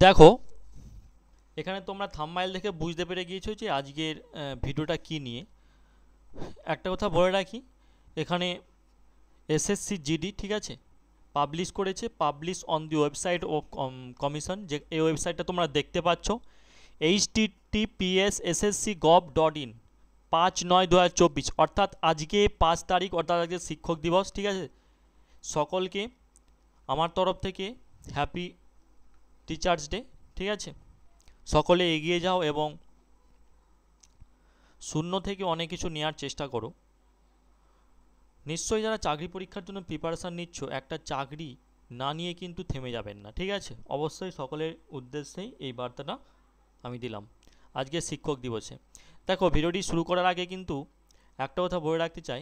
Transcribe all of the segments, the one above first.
দেখো, এখানে তোমরা থাম্বনেল দেখে বুঝতে পেরে গিয়েছো যে আজকের ভিডিওটা কি নিয়ে। একটা কথা বলে রাখি, এখানে এসএসসি জিডি ঠিক আছে পাবলিশ করেছে, পাবলিশ অন দি ওয়েবসাইট ও কমিশন, যে এই ওয়েবসাইটটা তোমরা দেখতে পাচ্ছ https://ssc.gov.in 5/9/2024, অর্থাৎ আজকে 5 তারিখ, অর্থাৎ আজকে শিক্ষক দিবস। ঠিক আছে, সকলকে আমার তরফ থেকে হ্যাপি টিচার্স ডে। ঠিক আছে, সকলে এগিয়ে যাও এবং শূন্য থেকে অনেক কিছু নেওয়ার চেষ্টা করো। নিশ্চয়ই যারা চাকরি পরীক্ষার জন্য প্রিপারেশান নিচ্ছ, একটা চাকরি না নিয়ে কিন্তু থেমে যাবেন না। ঠিক আছে, অবশ্যই সকলের উদ্দেশ্যেই এই বার্তাটা আমি দিলাম আজকে শিক্ষক দিবসে। দেখো, ভিডিওটি শুরু করার আগে কিন্তু একটা কথা বলে রাখতে চাই,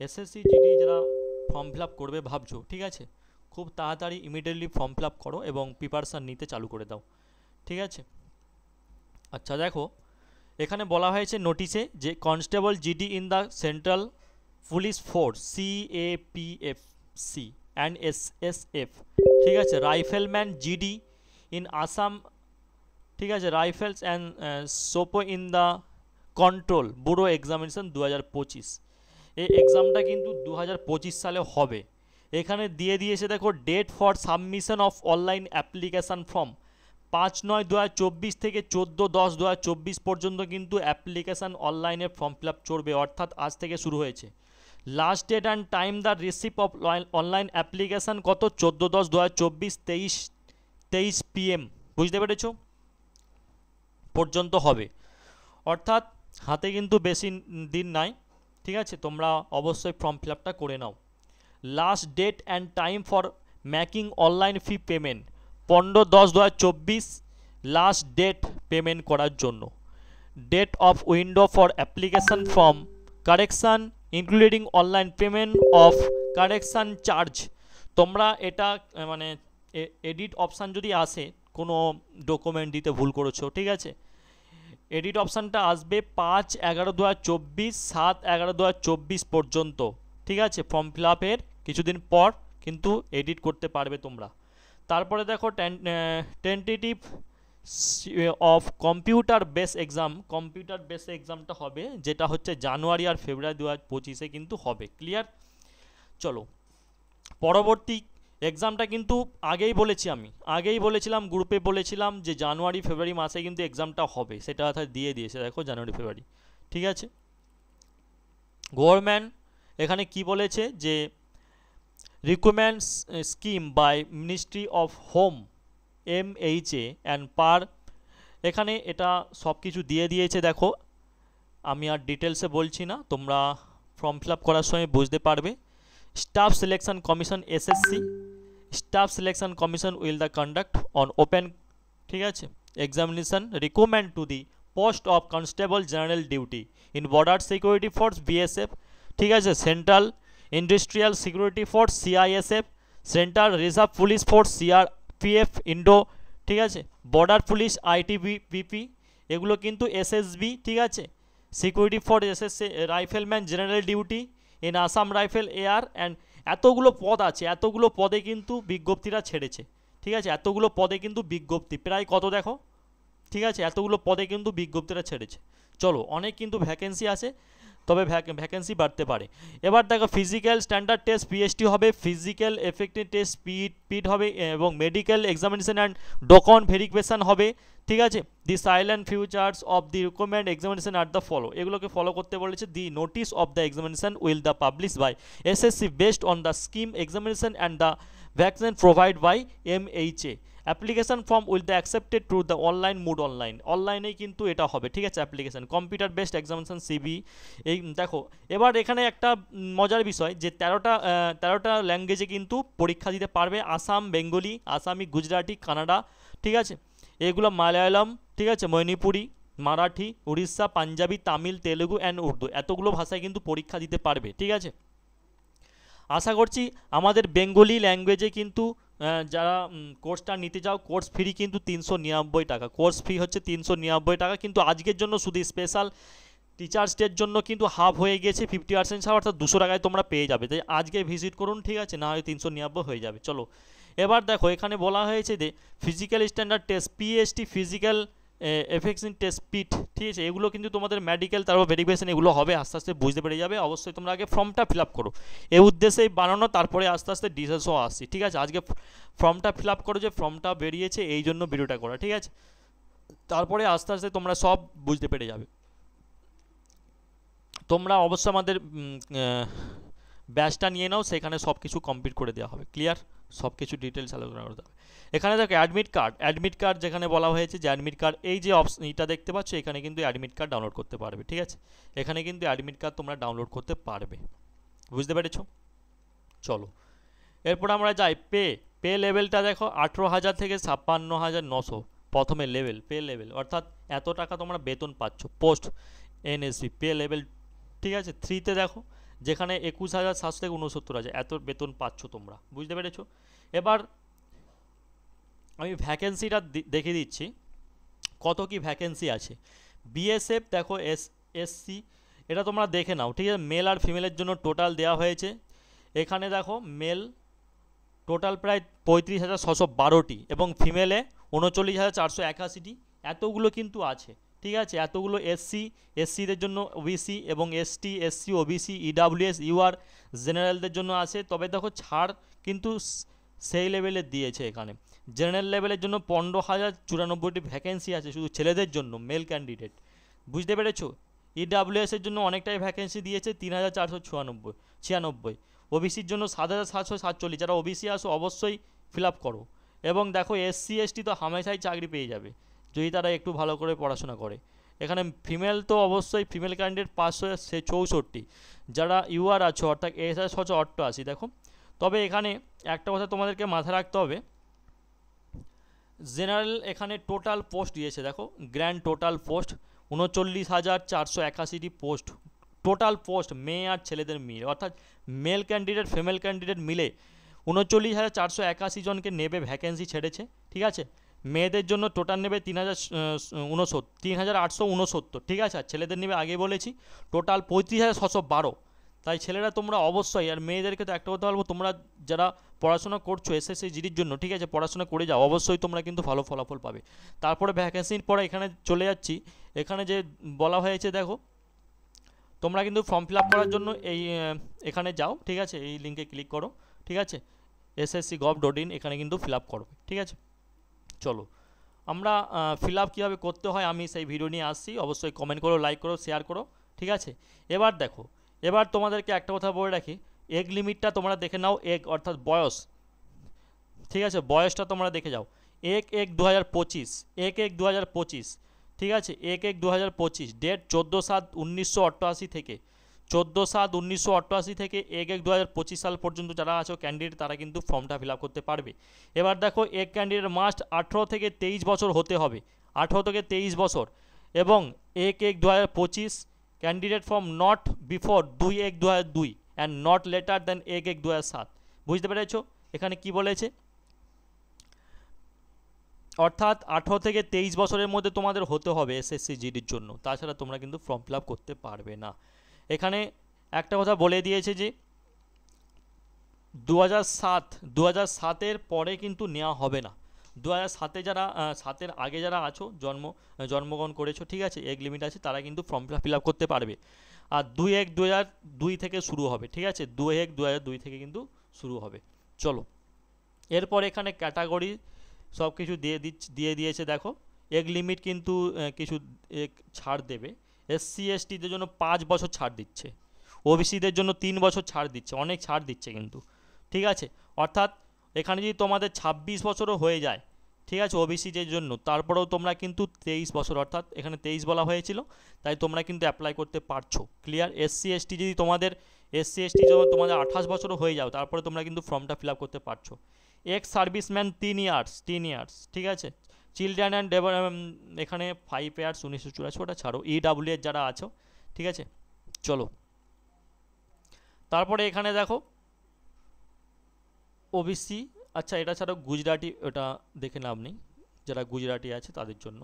এসএসসি জিডি যারা ফর্ম ফিল আপ করবে ভাবছো, ঠিক আছে, খুব তাড়াতাড়ি ইমিডিয়েটলি ফর্ম ফিল আপ করো এবং প্রিপারেশান নিতে চালু করে দাও। ঠিক আছে, আচ্ছা দেখো, এখানে বলা হয়েছে নোটিশে যে constable GD in the central police force CAPFC and SSF, ঠিক আছে, রাইফেলম্যান জিডি ইন আসাম, ঠিক আছে, rifles and sepoy in the control bureau examination 2025। এই এক্সামটা কিন্তু 2025 সালে হবে। এখানে দিয়ে দিয়েছে দেখো, date for submission of online application form 5/9/2024 থেকে 14/10/2024 পর্যন্ত কিন্তু অ্যাপ্লিকেশান অনলাইনে ফর্ম ফিল আপ চলবে, অর্থাৎ আজ থেকে শুরু হয়েছে। Last date and time the receive of online application কত, 14/10/2024 23 PM, বুঝতে পেরেছো, পর্যন্ত হবে। অর্থাৎ হাতে কিন্তু বেশি দিন নাই। ঠিক আছে, তোমরা অবশ্যই ফর্ম ফিল আপটা করে নাও। Last date and time for making online fee payment 15/10/2024, last date payment করার জন্য। Date of window for application form correction including online payment of correction charge. তোমরা এটা মানে এডিট অপশান যদি আসে, কোনো ডকুমেন্ট দিতে ভুল করেছো, ঠিক আছে, এডিট অপশানটা আসবে 5/11/2024, 7/11/2024 পর্যন্ত। ঠিক আছে, ফর্ম ফিল আপের কিছুদিন পর কিন্তু এডিট করতে পারবে তোমরা। তারপরে দেখো, tentative of computer base exam, computer base এক্সামটা হবে, যেটা হচ্ছে জানুয়ারি আর ফেব্রুয়ারি 2025 কিন্তু হবে। ক্লিয়ার? চলো, পরবর্তী এক্সামটা কিন্তু আগেই বলেছিলাম গ্রুপে বলেছিলাম যে জানুয়ারি ফেব্রুয়ারি মাসে কিন্তু এক্সামটা হবে, সেটা অর্থাৎ দিয়ে দিয়েছে দেখো জানুয়ারি ফেব্রুয়ারি। ঠিক আছে, গভর্নমেন্ট এখানে কি বলেছে যে recruitment scheme by ministry of home MHA and per, এখানে এটা সব কিছু দিয়ে দিয়েছে। দেখো, আমি আর ডিটেলসে বলছি না, তোমরা ফর্ম ফিল আপ করার সময় বুঝতে পারবে। Staff selection commission SSC, staff selection commission will the conduct on open, ঠিক আছে, examination recruitment to the post of constable general duty in border security force BSF, ঠিক আছে, central industrial security force CISF, central reserve police force CRPF Indo, ঠিক আছে, border police ITBP, এগুলো কিন্তু SSB, ঠিক আছে, security force SSC, rifleman general duty in Assam rifle air and, এতগুলো পদ আছে, এতগুলো পদে কিন্তু বিজ্ঞপ্তিটা ছেড়েছে। ঠিক আছে, এতগুলো পদে কিন্তু বিজ্ঞপ্তি প্রায় কত দেখো, ঠিক আছে, এতগুলো পদে কিন্তু বিজ্ঞপ্তিটা ছেড়েছে। চলো, অনেক কিন্তু ভ্যাকেন্সি আছে, তবে ভ্যাকেন্সি বাড়তে পারে। এবার দেখো, ফিজিক্যাল স্ট্যান্ডার্ড টেস্ট PST হবে, ফিজিক্যাল এফেক্টিভ টেস্ট পিট হবে, এবং medical examination and document verification হবে। ঠিক আছে, the silent futures of the requirement examination আর দ্য ফলো, এগুলোকে ফলো করতে বলেছে। The notice of the examination will the publish by SSC based on the scheme examination and the vaccine provide by MHA। Application form will the accepted through the online mode, অনলাইনেই কিন্তু এটা হবে। ঠিক আছে, application computer based examination CB। এই দেখো, এবার এখানে একটা মজার বিষয় যে 13টা ল্যাঙ্গুয়েজে কিন্তু পরীক্ষা দিতে পারবে। আসাম বেঙ্গলি, আসামি, গুজরাটি, কানাডা, ঠিক আছে, এগুলো মালায়ালাম, ঠিক আছে, মণিপুরি, মারাঠি, উড়িষ্যা, পাঞ্জাবি, তামিল, তেলেগু অ্যান্ড উর্দু, এতগুলো ভাষায় কিন্তু পরীক্ষা দিতে পারবে। ঠিক আছে, আশা করছি আমাদের বেঙ্গলি ল্যাঙ্গুয়েজে কিন্তু যারা কোর্সটা নিতে চাও, কোর্স ফি কিন্তু 399 টাকা, কোর্স ফি হচ্ছে 399 টাকা, কিন্তু আজকের জন্য শুধু স্পেশাল টিচার্স ডের জন্য কিন্তু হাফ হয়ে গেছে, 50% ছাড়, অর্থাৎ 200 টাকায় তোমরা পেয়ে যাবে। তাই আজকে ভিজিট করুন, ঠিক আছে, না হয় 399 হয়ে যাবে। চলো, এবার দেখো এখানে বলা হয়েছে যে physical standard test PST physical effects in test PET, ঠিক আছে, এগুলো কিন্তু তোমাদের মেডিকেল তারপর ভেরিফিকেশন এগুলো হবে, আস্তে আস্তে বুঝতে পেরে যাবে। অবশ্যই তোমরা আগে ফর্মটা ফিল আপ করো, এই উদ্দেশ্যেই বানানো, তারপরে আস্তে আস্তে ডিটেলসও আসছি, ঠিক আছে। আজকে ফর্মটা ফিল আপ করো, যে ফর্মটা বেরিয়েছে এই জন্য ভিডিওটা করা, ঠিক আছে, তারপরে আস্তে আস্তে তোমরা সব বুঝতে পেরে যাবে। তোমরা অবশ্যই আমাদের ব্যাচটা নিয়ে নাও, সেখানে সব কিছু কমপ্লিট করে দেওয়া হবে, ক্লিয়ার, সব কিছু ডিটেলস আলোচনা করতে হবে। এখানে দেখো অ্যাডমিট কার্ড যেখানে বলা হয়েছে যে অ্যাডমিট কার্ড, এই যে এটা দেখতে পাচ্ছ এখানে কিন্তু অ্যাডমিট কার্ড ডাউনলোড করতে পারবে, ঠিক আছে, এখানে কিন্তু অ্যাডমিট কার্ড তোমরা ডাউনলোড করতে পারবে, বুঝতে পেরেছো। চলো এরপর আমরা যাই পে লেভেলটা দেখো 18,000 থেকে 56,900 প্রথমে লেভেল, পে লেভেল অর্থাৎ এত টাকা তোমরা বেতন পাচ্ছ পোস্ট এনএসপি পে লেভেল, ঠিক আছে। 3তে দেখো যেখানে 21,700 থেকে 69,000 এত বেতন পাচ্ছ তোমরা, বুঝতে পেরেছো। এবার আমি ভ্যাকেন্সিটা দেখিয়ে দিচ্ছি কত কি ভ্যাকেন্সি আছে। বিএসএফ দেখো এসসি, এটা তোমরা দেখে নাও, ঠিক আছে, মেল আর ফিমেলের জন্য টোটাল দেওয়া হয়েছে। এখানে দেখো মেল টোটাল প্রায় 35,612টি এবং ফিমেলে 39,481টি, এতগুলো কিন্তু আছে, ঠিক আছে। এতগুলো এসসিদের জন্য ওবিসি এবং এসসি ওবিসি ইডাব্লিউএস ইউআর জেনারেলদের জন্য আছে। তবে দেখো ছাড় কিন্তু সেই লেভেলে দিয়েছে, এখানে জেনারেল লেভেলের জন্য 15,094টি ভ্যাকেন্সি আছে শুধু ছেলেদের জন্য, মেল ক্যান্ডিডেট, বুঝতে পেরেছো। ইডাব্লিউএসের জন্য অনেকটাই ভ্যাকেন্সি দিয়েছে 3,496, ওবিসির জন্য 7,747, যারা ওবিসি আসো অবশ্যই ফিল আপ করো। এবং দেখো এসসি এসটি তো হামেশাই চাকরি পেয়ে যাবে যদি তারা একটু ভালো করে পড়াশোনা করে। এখানে ফিমেল তো অবশ্যই ফিমেল ক্যান্ডিডেট 564, যারা ইউআর আছো অর্থাৎ এসএস হচ্ছে 88, দেখো। তবে এখানে একটা কথা তোমাদেরকে মাথায় রাখতে হবে, জেনারেল এখানে টোটাল পোস্ট দিয়েছে দেখো, গ্র্যান্ড টোটাল পোস্ট 39,481টি পোস্ট, টোটাল পোস্ট মেয়ে আর ছেলেদের মিলে, অর্থাৎ মেল ক্যান্ডিডেট ফিমেল ক্যান্ডিডেট মিলে 39,481 জনকে নেবে, ভ্যাকেন্সি ছেড়েছে, ঠিক আছে। মেয়েদের জন্য টোটাল নেবে 3,869, ঠিক আছে, আর ছেলেদের নেবে আগে বলেছি টোটাল 35,612। তাই ছেলেরা তোমরা অবশ্যই, আর মেয়েদেরকে তো একটা কথা বলবো, তোমরা যারা পড়াশোনা করছো এসএসসি জিডির জন্য, ঠিক আছে, পড়াশোনা করে যাও, অবশ্যই তোমরা কিন্তু ভালো ফলাফল পাবে। তারপরে ভ্যাকেন্সির পরে এখানে চলে যাচ্ছি, এখানে যে বলা হয়েছে দেখো, তোমরা কিন্তু ফর্ম ফিল আপ করার জন্য এই এখানে যাও, ঠিক আছে, এই লিঙ্কে ক্লিক করো, ঠিক আছে, ssc.gov.in, এখানে কিন্তু ফিল আপ করবে, ঠিক আছে। চলো আমরা ফিল আপ কীভাবে করতে হয় আমি সেই ভিডিও নিয়ে আসছি, অবশ্যই কমেন্ট করো, লাইক করো, শেয়ার করো, ঠিক আছে। এবার দেখো, এবার তোমাদেরকে একটা কথা বলে রাখি, এগ লিমিটটা তোমরা দেখে নাও, এগ অর্থাৎ বয়স, ঠিক আছে, বয়সটা তোমরা দেখে যাও। 1/1/2025, 1/1/2025, ঠিক আছে, 1/1/2025, ডেট 14/7/1988 থেকে 14/7/1988 থেকে 1/1/2025 সাল পর্যন্ত যারা আছো ক্যান্ডিডেট, তারা কিন্তু ফর্মটা ফিল আপ করতে পারবে। এবার দেখো এক ক্যান্ডিডেট মাস্ট 18 থেকে 23 বছর হতে হবে, 18 থেকে 23 বছর, এবং 1/1/2025 candidate form not before 2/1/2002 and not later than 1/1/2007, বুঝতে পেরেছো। এখানে কি বলেছে, অর্থাৎ 18 থেকে 23 বছরের মধ্যে তোমাদের হতে হবে এসএসসি জিডির জন্য, তাছাড়া তোমরা কিন্তু ফর্ম ফিল আপ করতে পারবে না। এখানে একটা কথা বলে দিয়েছে যে 2007-এর পরে কিন্তু নেওয়া হবে না, 2007-এ যারা 7-এর আগে যারা আছো জন্মগ্রহণ করেছো, ঠিক আছে, এগ লিমিট আছে, তারা কিন্তু ফর্ম ফিল আপ করতে পারবে। আর 2/1/2002 থেকে শুরু হবে, ঠিক আছে, 2/1/2002 থেকে কিন্তু শুরু হবে। চলো এরপর এখানে ক্যাটাগরি সব কিছু দিয়ে দিয়েছে দেখো, এগ লিমিট কিন্তু কিছু ছাড় দেবে, এসসি এসটিদের জন্য 5 বছর ছাড় দিচ্ছে, ওবিসিদের জন্য 3 বছর ছাড় দিচ্ছে, অনেক ছাড় দিচ্ছে কিন্তু, ঠিক আছে। অর্থাৎ এখানে যদি তোমাদের 26 বছরও হয়ে যায়, ঠিক আছে, ওবিসিদের জন্য, তারপরেও তোমরা কিন্তু 23 বছর, অর্থাৎ এখানে 23 বলা হয়েছিল, তাই তোমরা কিন্তু অ্যাপ্লাই করতে পারছো, ক্লিয়ার। এসসি এসটি যদি তোমাদের 28 বছরও হয়ে যাও, তারপরে তোমরা কিন্তু ফর্মটা ফিল আপ করতে পারছো। এক্স সার্ভিসম্যান 3 ইয়ার্স, ঠিক আছে। চিলড্রেন অ্যান্ড এখানে 5 ইয়ার্স 1984, ওটা ছাড়ো। ইডাব্লিউএস যারা আছো, ঠিক আছে। চলো তারপরে এখানে দেখো ওবিসি, আচ্ছা এটা ছাড়াও গুজরাটি, ওটা দেখে লাভ নেই, যারা গুজরাটি আছে তাদের জন্য।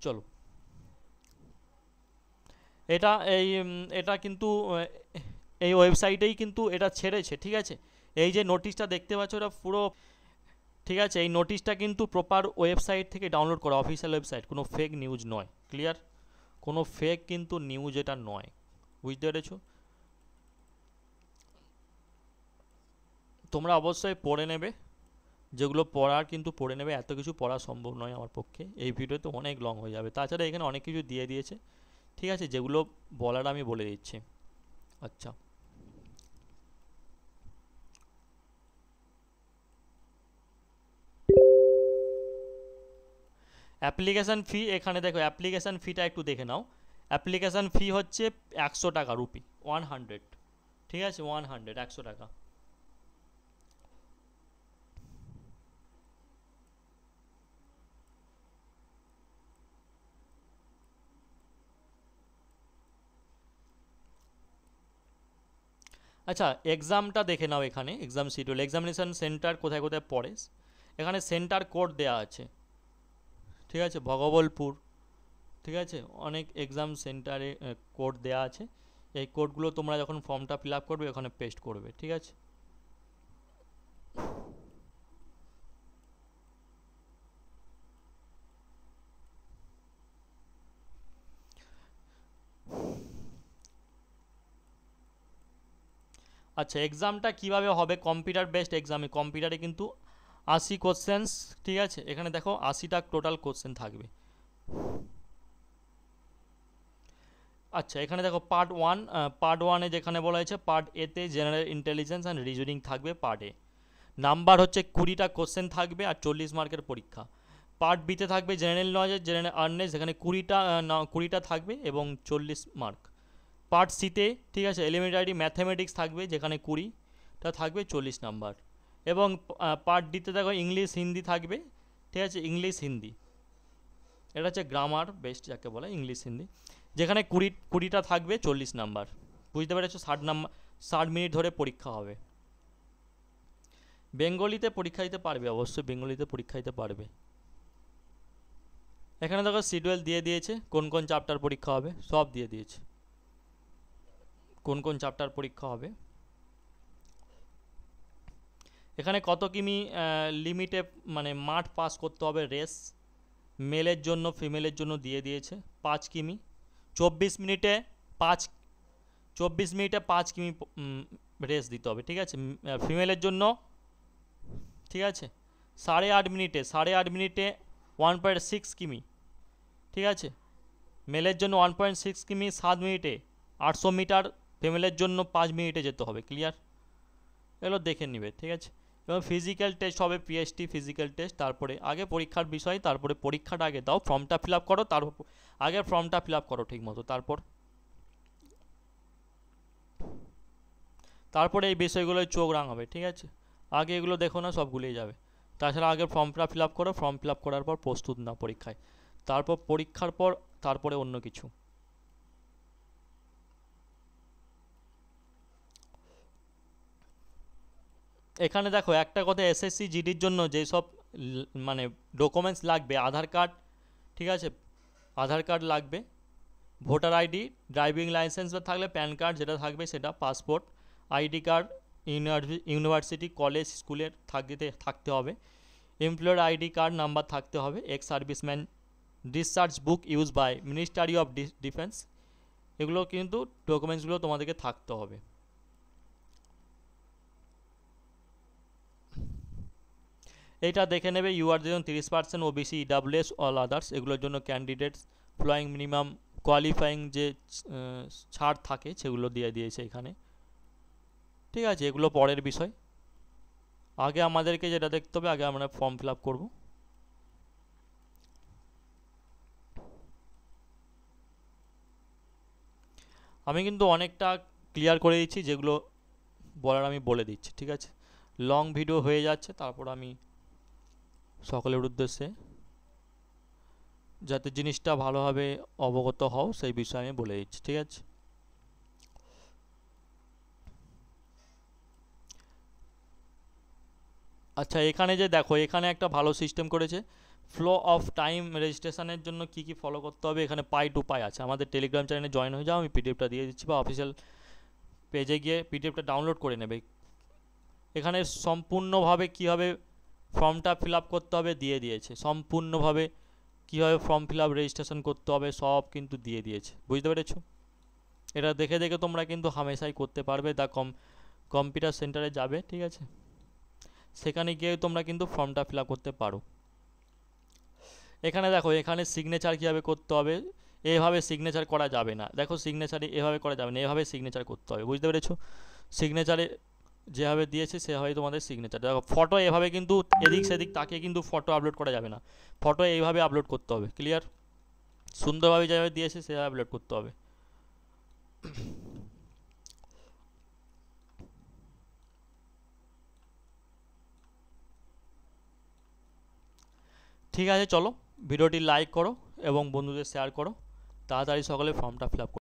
চলো এটা কিন্তু এই ওয়েবসাইটেই কিন্তু এটা ছেড়েছে, ঠিক আছে। এই যে নোটিশটা দেখতে পাচ্ছ, এটা পুরো ঠিক আছে, এই নোটিশটা কিন্তু প্রপার ওয়েবসাইট থেকে ডাউনলোড করা, অফিসিয়াল ওয়েবসাইট, কোনো ফেক নিউজ নয়। ক্লিয়ার? কোনো ফেক কিন্তু নিউজ এটা নয়, বুঝতে পেরেছো? তোমরা অবশ্যই পড়ে নেবে, যেগুলো পড়ার কিন্তু পড়ে নেবে, এত কিছু পড়া সম্ভব নয় আমার পক্ষে, এই ভিডিওতে অনেক লং হয়ে যাবে। তাছাড়া এখানে অনেক কিছু দিয়ে দিয়েছে, ঠিক আছে, যেগুলো বলার আমি বলে দিচ্ছি। আচ্ছা, অ্যাপ্লিকেশান ফি, এখানে দেখো অ্যাপ্লিকেশান ফিটা একটু দেখে নাও। অ্যাপ্লিকেশান ফি হচ্ছে 100 টাকা, রুপি 100, ঠিক আছে, 100, 100 টাকা। আচ্ছা, এক্সামটা দেখে নাও, এখানে এক্সাম শিডিউল, এক্সামিনেশান সেন্টার কোথায় কোথায় পড়ে, এখানে সেন্টার কোড দেওয়া আছে, ঠিক আছে, ভগবলপুর, ঠিক আছে, অনেক এক্সাম সেন্টারে কোড দেওয়া আছে। এই কোডগুলো তোমরা যখন ফর্মটা ফিল আপ করবে ওখানে পেস্ট করবে, ঠিক আছে। আচ্ছা, এক্সামটা কিভাবে হবে, কম্পিউটার বেসড এক্সামে, কম্পিউটারে কিন্তু 80 কোশ্চেন্স, ঠিক আছে, এখানে দেখো 80টা টোটাল কোশ্চেন থাকবে। আচ্ছা, এখানে দেখো পার্ট ওয়ানে যেখানে বলা হয়েছে, পার্ট এতে জেনারেল ইন্টেলিজেন্স অ্যান্ড রিজনিং থাকবে পার্ট এ, নাম্বার হচ্ছে 20টা কোশ্চেন থাকবে আর 40 মার্কের পরীক্ষা। পার্ট বিতে থাকবে জেনারেল নলেজ, জেনারেল আওয়ারনেস, যেখানে 20টা থাকবে এবং 40 মার্ক। পার্ট সিতে, ঠিক আছে, এলিমেন্টারি ম্যাথামেটিক্স থাকবে, যেখানে 20টা থাকবে, 40 নাম্বার। এবং পার্ট ডিতে দেখো ইংলিশ হিন্দি থাকবে, ঠিক আছে, ইংলিশ হিন্দি, এটা হচ্ছে গ্রামার বেস্ট যাকে বলে, ইংলিশ হিন্দি, যেখানে 20টা থাকবে, 40 নাম্বার। বুঝতে পেরেছো? 60 মিনিট ধরে পরীক্ষা হবে। বেঙ্গলিতে পরীক্ষা দিতে পারবে, অবশ্যই বেঙ্গলিতে পরীক্ষা দিতে পারবে। এখানে দেখো শিডিউল দিয়ে দিয়েছে, কোন কোন চ্যাপ্টার পরীক্ষা হবে সব দিয়ে দিয়েছে, কোন কোন চ্যাপ্টার পরীক্ষা হবে। এখানে কত কিমি লিমিটে মানে মাঠ পাস করতে হবে, রেস, মেলের জন্য ফিমেলের জন্য দিয়ে দিয়েছে 5 কিমি, 24 মিনিটে 5 কিমি রেস দিতে হবে, ঠিক আছে, ফিমেলের জন্য, ঠিক আছে, 8.5 মিনিটে 1.6 কিমি, ঠিক আছে, মেলের জন্য 1.6 কিমি, 7 মিনিটে 800 মিটার, ফিমেলের জন্য 5 মিনিটে যেতে হবে। ক্লিয়ার? এগুলো দেখে নিবে, ঠিক আছে। এবং ফিজিক্যাল টেস্ট হবে, পিএসটি ফিজিক্যাল টেস্ট, তারপরে আগে পরীক্ষার বিষয়, তারপরে পরীক্ষাটা আগে দাও, ফর্মটা ফিল আপ করো, তারপর আগে ফর্মটা ফিল আপ করো ঠিক মতো, তারপরে এই বিষয়গুলোয় চোখ রাঙাবে, ঠিক আছে। আগে এগুলো দেখো না, সব ভুলেই যাবে। তাছাড়া আগে ফর্মটা ফিল আপ করো, ফর্ম ফিল আপ করার পর প্রস্তুত নাও পরীক্ষায়, তারপর পরীক্ষার পর তারপরে অন্য কিছু। এখানে দেখো একটা কথা, এসএসসি জিডির জন্য যেসব মানে ডকুমেন্টস লাগবে, আধার কার্ড, ঠিক আছে, আধার কার্ড লাগবে, ভোটার আইডি, ড্রাইভিং লাইসেন্স বা থাকলে প্যান কার্ড যেটা থাকবে সেটা, passport, ID card, university college স্কুলের থাকতে হবে, এমপ্লয়ার আইডি কার্ড নাম্বার থাকতে হবে, ex serviceman discharge book use by ministry of defence, এগুলো কিন্তু ডকুমেন্টসগুলো তোমাদেরকে থাকতে হবে। এইটা দেখে নেবে, ইউআর জন্য 30%, ওবিসি, ইডাব্লিউএস, অল আদার্স, এগুলোর জন্য ক্যান্ডিডেটস ফ্লোয়িং মিনিমাম কোয়ালিফাইং যে ছাড় থাকে সেগুলো দিয়ে দিয়েছে এখানে, ঠিক আছে। এগুলো পরের বিষয়, আগে আমাদেরকে যেটা দেখতে হবে, আগে আমরা ফর্ম ফিল আপ করবো। আমি কিন্তু অনেকটা ক্লিয়ার করে দিচ্ছি, যেগুলো বলার আমি বলে দিচ্ছি, ঠিক আছে। লং ভিডিও হয়ে যাচ্ছে, তারপর আমি সকলের উদ্দেশ্যে যাতে জিনিসটা ভালোভাবে অবগত হও সেই বিষয়ে আমি বলে দিচ্ছি, ঠিক আছে। আচ্ছা, এখানে যে দেখো, এখানে একটা ভালো সিস্টেম করেছে, ফ্লো অফ টাইম রেজিস্ট্রেশনের জন্য কি কি ফলো করতে হবে, এখানে পাই টু পাই আছে। আমাদের টেলিগ্রাম চ্যানেলে জয়েন হয়ে যাও, আমি পিডিএফটা দিয়ে দিচ্ছি, বা অফিসিয়াল পেজে গিয়ে পিডিএফটা ডাউনলোড করে নেবে। এখানে সম্পূর্ণভাবে কীভাবে ফর্মটা ফিল আপ করতে হবে, দিয়ে দিয়েছে সম্পূর্ণভাবে। কীভাবে ফর্ম ফিল আপ রেজিস্ট্রেশন করতে হবে সব কিন্তু দিয়ে দিয়েছে, বুঝতে পেরেছো? এটা দেখে দেখে তোমরা কিন্তু হামেশাই করতে পারবে। দ্য কম্পিউটার সেন্টারে যাবে, ঠিক আছে, সেখানে গিয়ে তোমরা কিন্তু ফর্মটা ফিল আপ করতে পারো। এখানে দেখো, এখানে সিগনেচার কীভাবে করতে হবে, এভাবে সিগনেচার করা যাবে না। দেখো সিগনেচারে এভাবে করা যাবে না, এভাবে সিগনেচার করতে হবে, বুঝতে পেরেছো? সিগনেচারে যেভাবে দিয়েছে সেভাবেই তোমাদের সিগনেচার। দেখো ফটো এভাবে কিন্তু এদিক সেদিক তাকিয়ে কিন্তু ফটো আপলোড করা যাবে না, ফটো এইভাবে আপলোড করতে হবে, ক্লিয়ার? সুন্দরভাবে যেভাবে দিয়েছে সেভাবে আপলোড করতে হবে। ঠিক আছে, চলো ভিডিওটি লাইক করো এবং বন্ধুদের শেয়ার করো, তাড়াতাড়ি সকলে ফর্মটা ফিল আপ করো।